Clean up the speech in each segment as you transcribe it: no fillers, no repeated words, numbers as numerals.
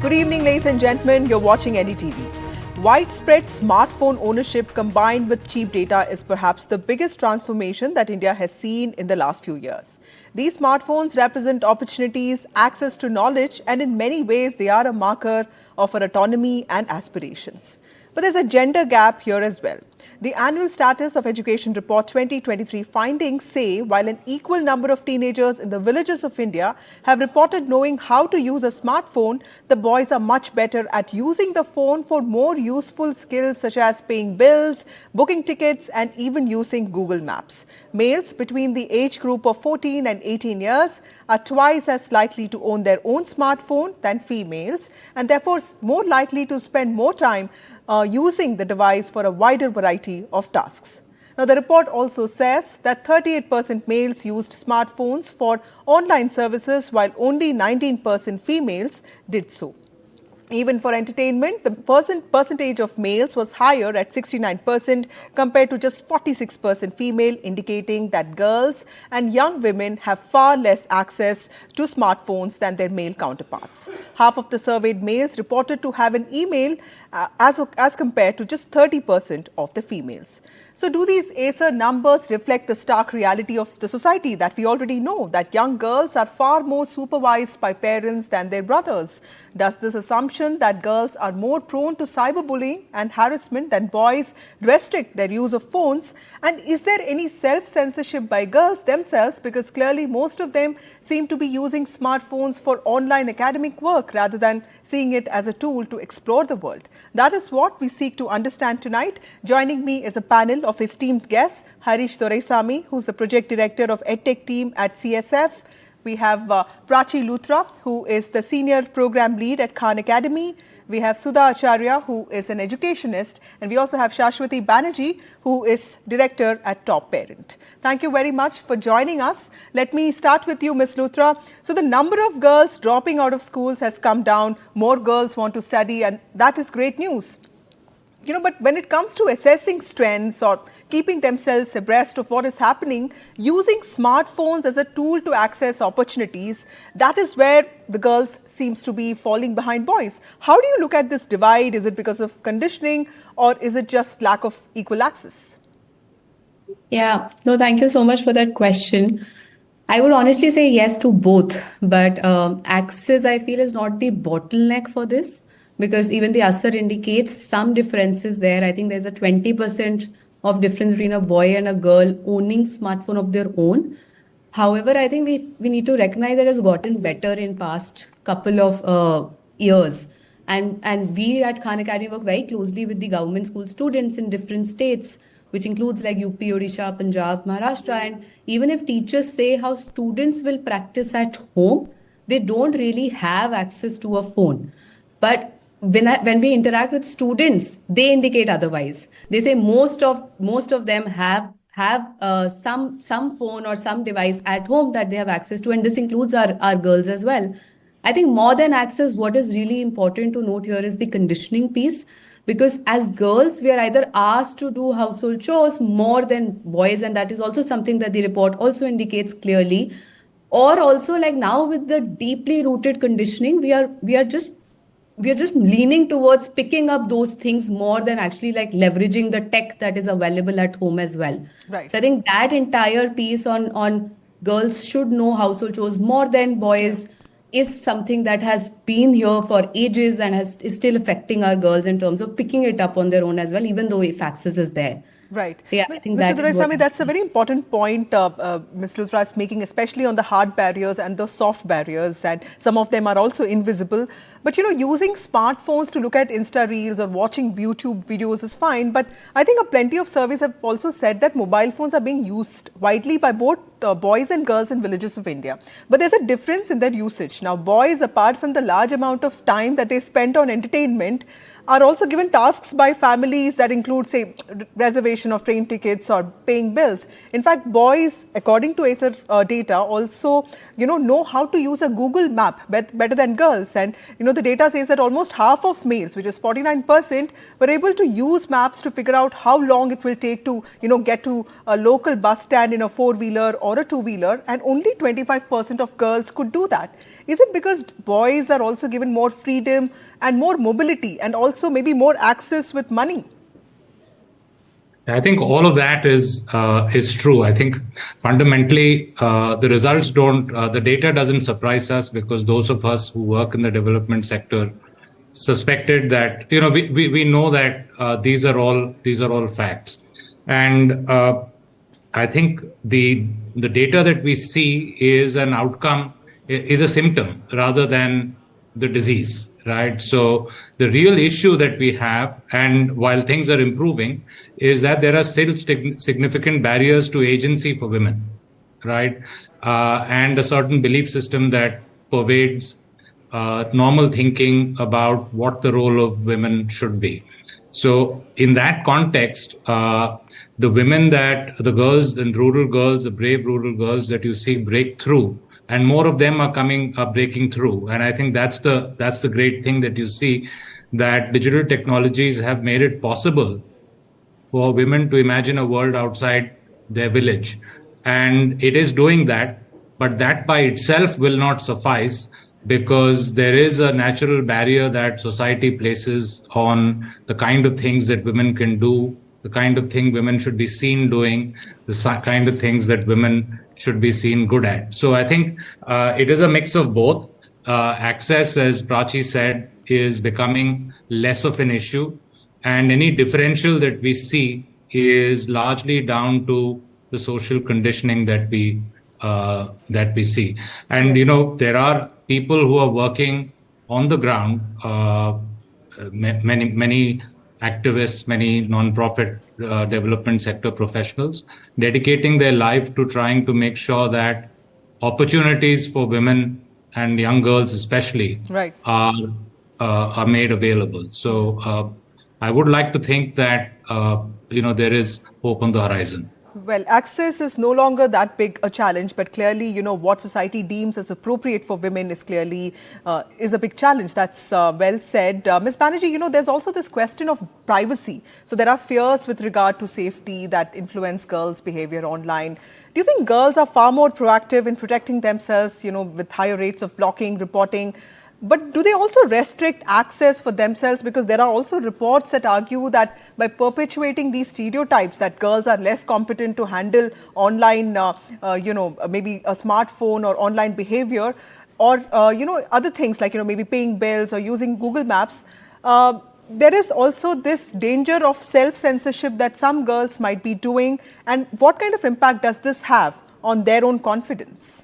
Good evening, ladies and gentlemen. You're watching NDTV. Widespread smartphone ownership combined with cheap data is perhaps the biggest transformation that India has seen in the last few years. These smartphones represent opportunities, access to knowledge, and in many ways they are a marker of our autonomy and aspirations. But there's a gender gap here as well. The annual Status of Education Report 2023 findings say while an equal number of teenagers in the villages of India have reported knowing how to use a smartphone, the boys are much better at using the phone for more useful skills such as paying bills, booking tickets, and even using Google Maps. Males between the age group of 14 and 18 years are twice as likely to own their own smartphone than females, and therefore more likely to spend more time using the device for a wider variety of tasks. Now, the report also says that 38% males used smartphones for online services while only 19% females did so. Even for entertainment, the percentage of males was higher at 69% compared to just 46% female, indicating that girls and young women have far less access to smartphones than their male counterparts. Half of the surveyed males reported to have an email as compared to just 30% of the females. So do these ASER numbers reflect the stark reality of the society that we already know, that young girls are far more supervised by parents than their brothers? Does this assumption that girls are more prone to cyberbullying and harassment than boys restrict their use of phones? And is there any self-censorship by girls themselves? Because clearly most of them seem to be using smartphones for online academic work rather than seeing it as a tool to explore the world. That is what we seek to understand tonight. Joining me is a panel of esteemed guests, Harish Doraisamy, who's the project director of EdTech team at CSF. We have Prachi Luthra, who is the senior program lead at Khan Academy. We have Sudha Acharya, who is an educationist. And we also have Shashwati Banerjee, who is director at Top Parent. Thank you very much for joining us. Let me start with you, Ms. Luthra. So the number of girls dropping out of schools has come down. More girls want to study, and that is great news. But when it comes to assessing strengths or keeping themselves abreast of what is happening, using smartphones as a tool to access opportunities, that is where the girls seems to be falling behind boys. How do you look at this divide? Is it because of conditioning or is it just lack of equal access? Yeah, no, thank you so much for that question. I would honestly say yes to both, but access, I feel, is not the bottleneck for this. Because even the ASER indicates some differences there. I think there's a 20% of difference between a boy and a girl owning smartphone of their own. However, I think we need to recognize that it has gotten better in past couple of years. And we at Khan Academy work very closely with the government school students in different states, which includes like UP, Odisha, Punjab, Maharashtra. And even if teachers say how students will practice at home, they don't really have access to a phone. But when we interact with students, they indicate otherwise. They say most of them have some phone or some device at home that they have access to, and this includes our girls as well. I think more than access, what is really important to note here is the conditioning piece, because as girls, we are either asked to do household chores more than boys, and that is also something that the report also indicates clearly. Or also, like now with the deeply rooted conditioning, we are just leaning towards picking up those things more than actually like leveraging the tech that is available at home as well. Right. So I think that entire piece on girls should know household chores more than boys is something that has been here for ages and is still affecting our girls in terms of picking it up on their own as well, even though if access is there. Right. So yeah, I think Mr. Doraisamy, that's a very important point Ms. Luthra is making, especially on the hard barriers and the soft barriers, and some of them are also invisible. But using smartphones to look at Insta Reels or watching YouTube videos is fine. But I think plenty of surveys have also said that mobile phones are being used widely by both boys and girls in villages of India. But there's a difference in their usage. Now, boys, apart from the large amount of time that they spend on entertainment, are also given tasks by families that include, say, reservation of train tickets or paying bills. In fact, boys, according to ASER data, also, know how to use a Google map better than girls. And, the data says that almost half of males, which is 49%, were able to use maps to figure out how long it will take to, get to a local bus stand in a four-wheeler or or a two-wheeler, and only 25% of girls could do that. Is it because boys are also given more freedom and more mobility and also maybe more access with money? I think all of that is true. I think fundamentally the results don't, the data doesn't surprise us, because those of us who work in the development sector suspected that, we know that these are all facts. And I think the data that we see is an outcome, is a symptom rather than the disease, right? So the real issue that we have, and while things are improving, is that there are still significant barriers to agency for women, right? And a certain belief system that pervades normal thinking about what the role of women should be. So in that context, the girls and rural girls, the brave rural girls that you see break through, and more of them are breaking through. And I think that's the great thing that you see, that digital technologies have made it possible for women to imagine a world outside their village. And it is doing that, but that by itself will not suffice, because there is a natural barrier that society places on the kind of things that women can do, the kind of thing women should be seen doing, the kind of things that women should be seen good at. So I think it is a mix of both. Access, as Prachi said, is becoming less of an issue. And any differential that we see is largely down to the social conditioning that we see. And Yes. there are people who are working on the ground, many activists, many non-profit development sector professionals, dedicating their life to trying to make sure that opportunities for women and young girls especially Right. are made available. So I would like to think that there is hope on the horizon. Well, access is no longer that big a challenge, but clearly, what society deems as appropriate for women is clearly is a big challenge. That's well said. Ms. Banerjee, there's also this question of privacy. So there are fears with regard to safety that influence girls' behavior online. Do you think girls are far more proactive in protecting themselves, with higher rates of blocking, reporting? But do they also restrict access for themselves? Because there are also reports that argue that by perpetuating these stereotypes that girls are less competent to handle online, maybe a smartphone or online behavior, or, other things like, maybe paying bills or using Google Maps, there is also this danger of self-censorship that some girls might be doing. And what kind of impact does this have on their own confidence?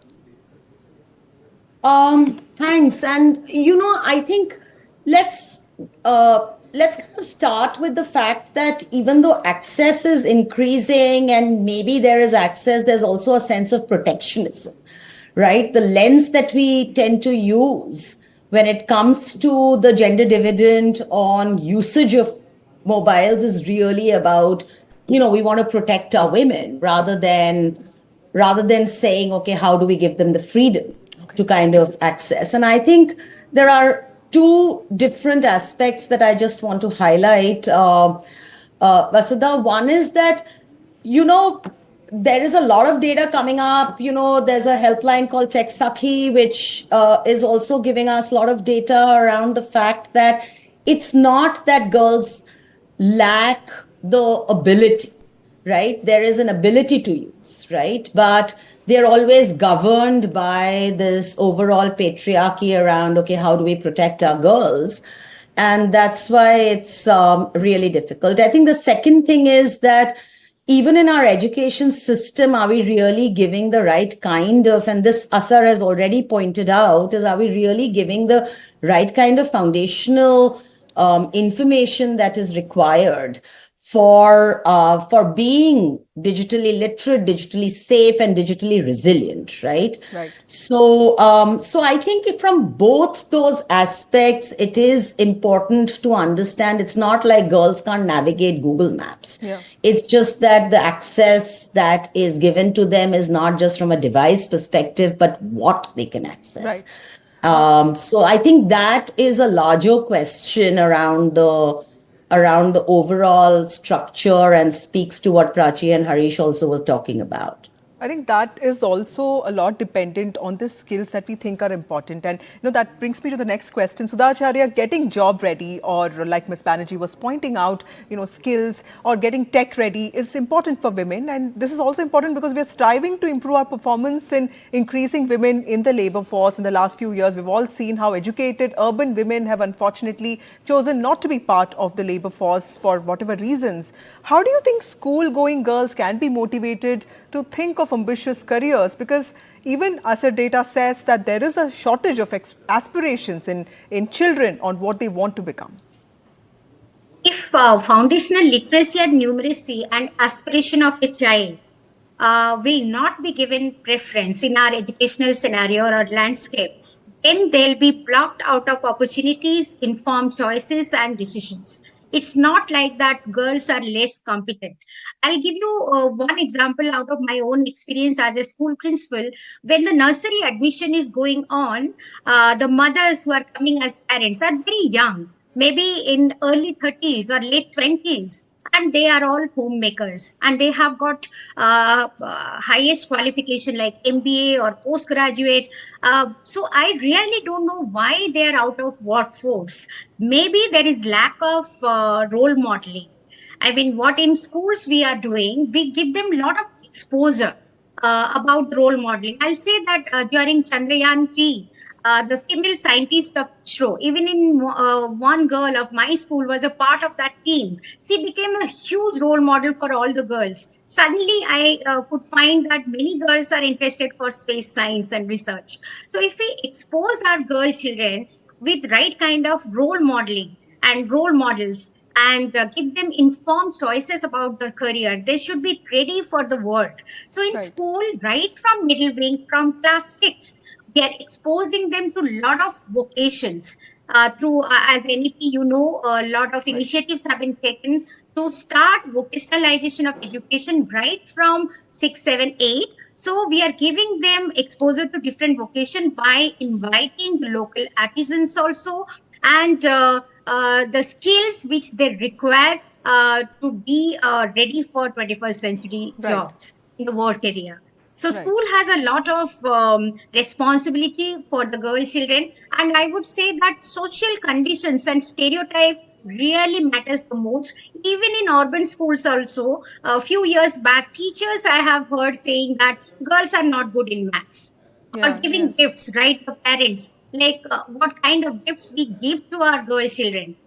Thanks. And I think let's kind of start with the fact that even though access is increasing and maybe there is access, there's also a sense of protectionism, right? The lens that we tend to use when it comes to the gender dividend on usage of mobiles is really about, we want to protect our women rather than saying, okay, how do we give them the freedom to kind of access? And I think there are two different aspects that I just want to highlight. Vasudha, one is that, there is a lot of data coming up. There's a helpline called Tech Sakhi, which is also giving us a lot of data around the fact that it's not that girls lack the ability, right? There is an ability to use, right? But they're always governed by this overall patriarchy around, okay, how do we protect our girls? And that's why it's really difficult. I think the second thing is that even in our education system, are we really giving the right kind of, and this ASER has already pointed out, are we really giving the right kind of foundational information that is required for being digitally literate, digitally safe, and digitally resilient, right? Right. So I think from both those aspects, it is important to understand it's not like girls can't navigate Google Maps. Yeah. It's just that the access that is given to them is not just from a device perspective, but what they can access. Right. So I think that is a larger question around the overall structure and speaks to what Prachi and Harish also was talking about. I think that is also a lot dependent on the skills that we think are important. And that brings me to the next question. Sudhacharya, getting job ready, or like Ms. Banerjee was pointing out, skills or getting tech ready is important for women. And this is also important because we are striving to improve our performance in increasing women in the labor force. In the last few years, we've all seen how educated urban women have unfortunately chosen not to be part of the labor force for whatever reasons. How do you think school-going girls can be motivated to think of ambitious careers? Because even ASER data says that there is a shortage of aspirations in children on what they want to become. If foundational literacy and numeracy and aspiration of a child will not be given preference in our educational scenario or landscape, then they'll be blocked out of opportunities, informed choices, and decisions. It's not like that girls are less competent. I'll give you one example out of my own experience as a school principal. When the nursery admission is going on, the mothers who are coming as parents are very young, maybe in early 30s or late 20s, and they are all homemakers, and they have got highest qualification like MBA or postgraduate. So I really don't know why they are out of workforce. Maybe there is lack of role modeling. I mean, what in schools we are doing, we give them a lot of exposure about role modeling. I'll say that during Chandrayaan 3, the female scientist of ISRO, even in one girl of my school was a part of that team. She became a huge role model for all the girls. Suddenly, I could find that many girls are interested for space science and research. So if we expose our girl children with right kind of role modeling and role models, and give them informed choices about their career, they should be ready for the world. So in school, right from middle wing, from class 6, we are exposing them to a lot of vocations. Through as NEP, a lot of initiatives have been taken to start vocationalization of education right from 6, 7, 8. So we are giving them exposure to different vocation by inviting the local artisans also, and the skills which they require to be ready for 21st century jobs in the work area. So school has a lot of responsibility for the girl children, and I would say that social conditions and stereotypes really matters the most. Even in urban schools also, a few years back, teachers I have heard saying that girls are not good in maths, or giving gifts, right? The parents, like what kind of gifts we give to our girl children.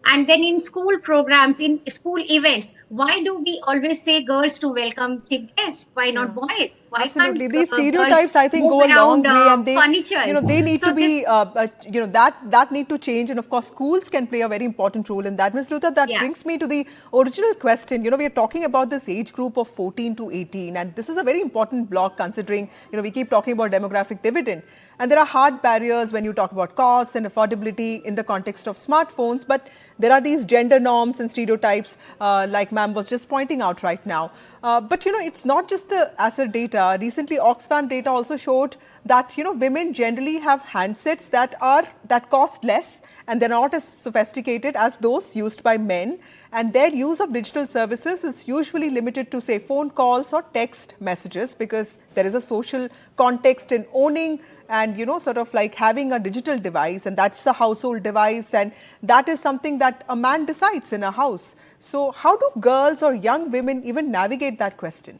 And then in school programs, in school events, why do we always say girls to welcome chief guests? Why not boys? Why Absolutely. can't These girls stereotypes, I think, move go a long around way, and furnitures? they need So to be, that need to change. And of course, schools can play a very important role in that. Ms. Luther, that brings me to the original question. We are talking about this age group of 14 to 18, and this is a very important block considering, we keep talking about demographic dividend. And there are hard barriers when you talk about costs and affordability in the context of smartphones, but there are these gender norms and stereotypes, like ma'am was just pointing out right now. But it's not just the ASER data. Recently, Oxfam data also showed that women generally have handsets that cost less, and they're not as sophisticated as those used by men. And their use of digital services is usually limited to, say, phone calls or text messages, because there is a social context in owning and sort of like having a digital device, and that's a household device, and that is something that a man decides in a house. So how do girls or young women even navigate that question?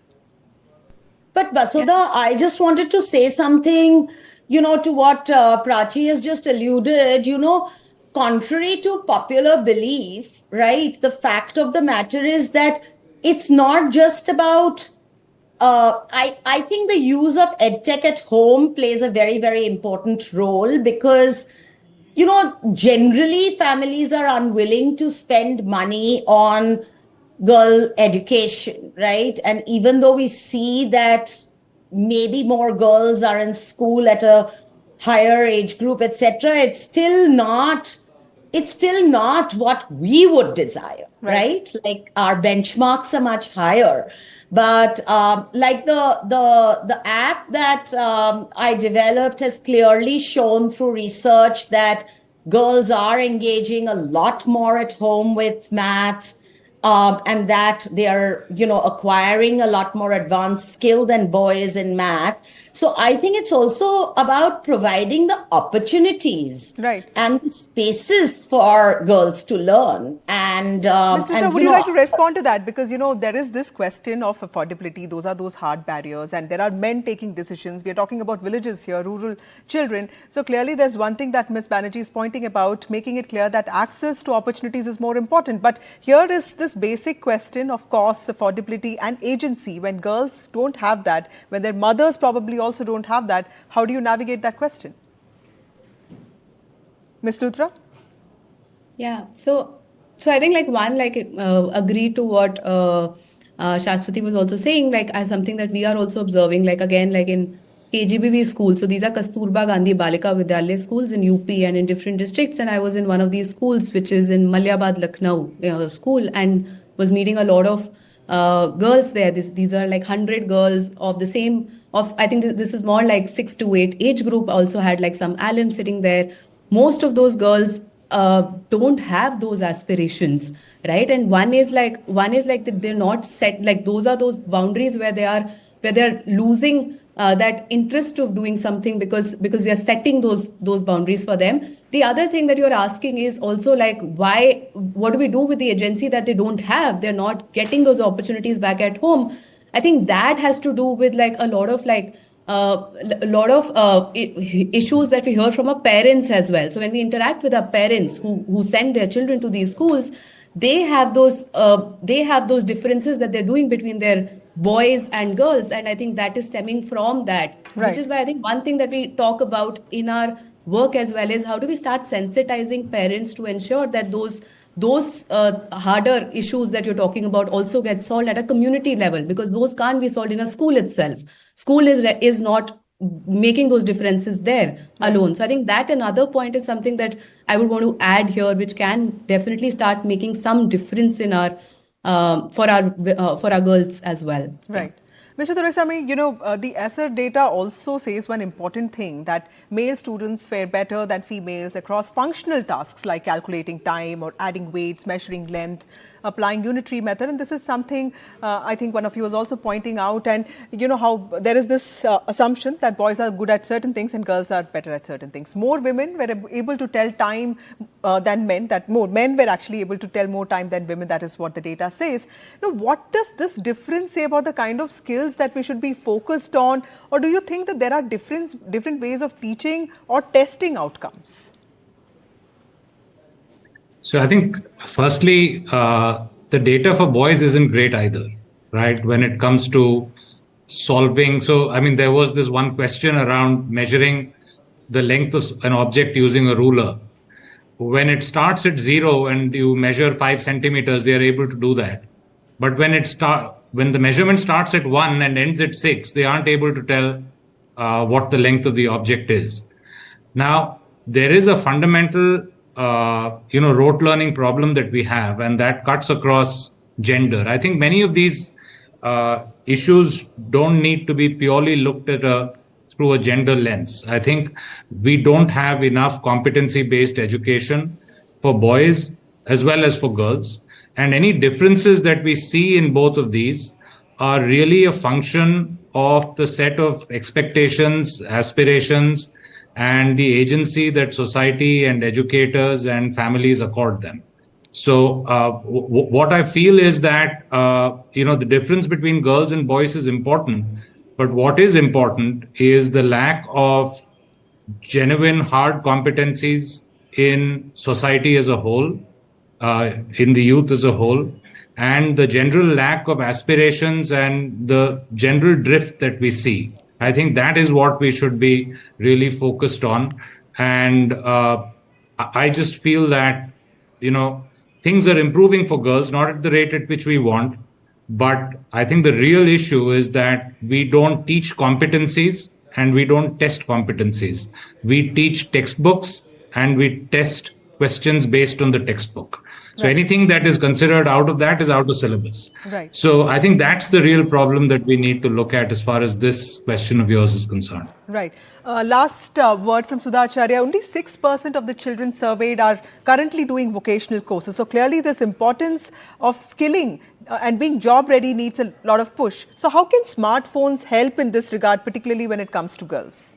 But Vasudha, I just wanted to say something, to what Prachi has just alluded. Contrary to popular belief, right, the fact of the matter is that it's not just about I think the use of edtech at home plays a very, very important role, because, generally families are unwilling to spend money on girl education, right? And even though we see that maybe more girls are in school at a higher age group, etc., it's still not what we would desire, right? Like our benchmarks are much higher. But like the app that I developed has clearly shown through research that girls are engaging a lot more at home with maths. and that they are, acquiring a lot more advanced skill than boys in math. So I think it's also about providing the opportunities Right. and the spaces for girls to learn. And Ms. Luthra, would you like to respond to that? Because, there is this question of affordability. Those are those hard barriers. And there are men taking decisions. We are talking about villages here, rural children. So clearly there's one thing that Ms. Banerjee is pointing about, making it clear that access to opportunities is more important. But here is this basic question of cost, affordability and agency. When girls don't have that, when their mothers probably also don't have that, how do you navigate that question? Ms. Luthra? Yeah. So I think agree to what Shashwati was also saying, like as something that we are also observing, like again, like in KGBV schools. So these are Kasturba Gandhi Balika Vidyalaya schools in UP and in different districts. And I was in one of these schools, which is in Malyabad, Lucknow school, and was meeting a lot of girls there. These are like 100 girls of the same, of I think this was more like 6 to 8 age group. Also had like some alum sitting there. Most of those girls don't have those aspirations, right? And one is like that they're not set, like those are those boundaries where they're losing that interest of doing something because we are setting those boundaries for them. The other thing that you're asking is also like, what do we do with the agency that they don't have? They're not getting those opportunities back at home. I think that has to do with like a lot of issues that we hear from our parents as well. So when we interact with our parents who send their children to these schools, they have those differences that they're doing between their boys and girls, and I think that is stemming from that. Right. Which is why I think one thing that we talk about in our work as well is how do we start sensitizing parents to ensure that those harder issues that you're talking about also get solved at a community level, because those can't be solved in a school itself. School is not making those differences there alone. So I think that another point is something that I would want to add here, which can definitely start making some difference in our for our girls as well. Right. Mr. Doraisamy, the ASER data also says one important thing, that male students fare better than females across functional tasks like calculating time or adding weights, measuring length, applying unitary method. And this is something I think one of you was also pointing out. And how there is this assumption that boys are good at certain things and girls are better at certain things. More women were able to tell time than men, that more men were actually able to tell more time than women. That is what the data says. Now, what does this difference say about the kind of skills that we should be focused on? Or do you think that there are different ways of teaching or testing outcomes? So I think, firstly, the data for boys isn't great either, right? When it comes to solving. So, I mean, there was this one question around measuring the length of an object using a ruler. When it starts at 0 and you measure 5 centimeters, they are able to do that. But when the measurement starts at 1 and ends at 6, they aren't able to tell what the length of the object is. Now, there is a fundamental rote learning problem that we have, and that cuts across gender. I think many of these issues don't need to be purely looked at through a gender lens. I think we don't have enough competency-based education for boys as well as for girls. And any differences that we see in both of these are really a function of the set of expectations, aspirations, and the agency that society and educators and families accord them. So what I feel is that, the difference between girls and boys is important. But what is important is the lack of genuine hard competencies in society as a whole, in the youth as a whole, and the general lack of aspirations and the general drift that we see. I think that is what we should be really focused on. And I just feel that, things are improving for girls, not at the rate at which we want. But I think the real issue is that we don't teach competencies and we don't test competencies. We teach textbooks and we test questions based on the textbook. So Right. anything that is considered out of that is out of syllabus. Right. So I think that's the real problem that we need to look at as far as this question of yours is concerned. Right. Last word from Sudha Acharya. Only 6% of the children surveyed are currently doing vocational courses. So clearly this importance of skilling and being job ready needs a lot of push. So how can smartphones help in this regard, particularly when it comes to girls?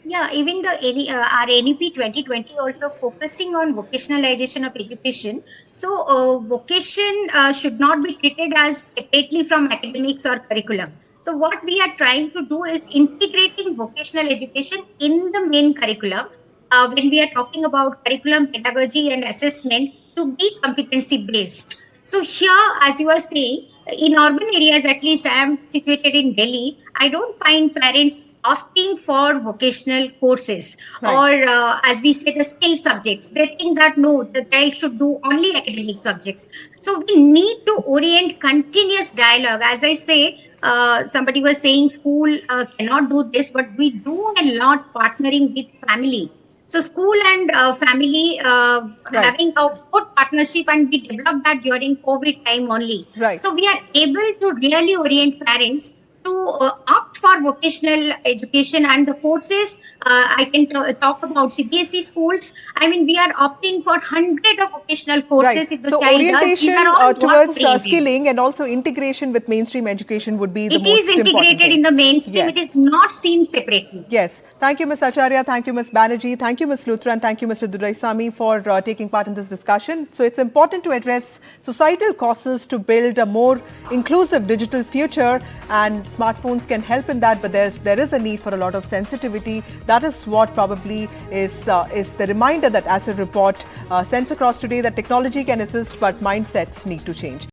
Yeah, even our NEP 2020 also focusing on vocationalization of education. So, vocation should not be treated as separately from academics or curriculum. So, what we are trying to do is integrating vocational education in the main curriculum. When we are talking about curriculum, pedagogy, and assessment to be competency based. So, here, as you are saying, in urban areas, at least I am situated in Delhi, I don't find parents opting for vocational courses or as we say the skill subjects. They think that no, the child should do only academic subjects. So we need to orient continuous dialogue. As I say, somebody was saying school cannot do this, but we do a lot partnering with family. So school and family having a good partnership, and we developed that during COVID time only. Right. So we are able to really orient parents to opt for vocational education and the courses. I can talk about CBSE schools. I mean, we are opting for 100 of vocational courses. Right. If the So child orientation does, towards skilling and also integration with mainstream education would be the most important thing. It is integrated in the mainstream. Yes. It is not seen separately. Yes. Thank you, Ms. Acharya. Thank you, Ms. Banerjee. Thank you, Ms. Luthra. And thank you, Mr. Duraisamy, for taking part in this discussion. So it's important to address societal causes to build a more inclusive digital future, and smartphones can help in that, but there is a need for a lot of sensitivity. That is what probably is the reminder that ASER report sends across today, that technology can assist, but mindsets need to change.